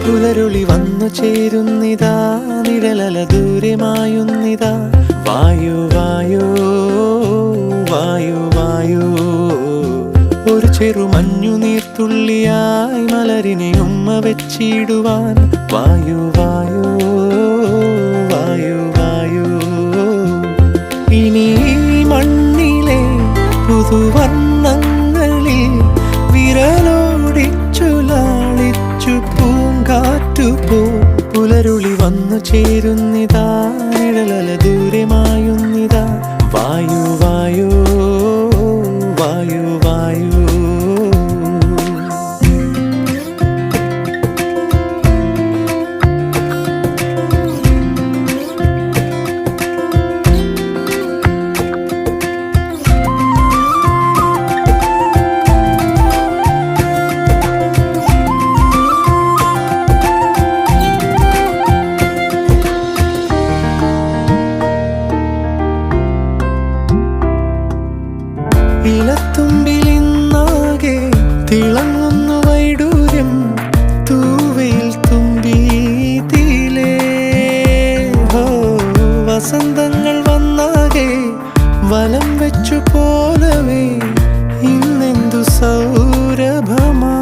പുലരുളി വന്നു ചേരുന്നിതാ, നിഴലല ദൂരെ മായുന്നിതാ. വായു വായു വായു വായു, ഒരു ചെറു മഞ്ഞു നീർത്തുള്ളിയായി മലരിനെ ഉമ്മ വെച്ചിടുവാൻ. വായു വായു വായു വായു, ഇനി മണ്ണിലെ പുതുവർണ്ണങ്ങളിൽ വിരലോടിച്ചു ലാളിച്ചു പൂങ്കാറ്റുപോ. പുലരുളി വന്നു ചേരുന്നിതാ, നിഴലല ദൂരെ മായുന്നിതാ. വായു വായു വായു വായു. ഇലത്തുമ്പിലിന്നാകെ തിളങ്ങുന്നു വൈഡൂര്യം, തൂവയിൽ തുമ്പീതിലേ. വസന്തങ്ങൾ വന്നാകെ വലം വെച്ചു പോലവേ ഇന്നെന്തു സൗരഭമാ.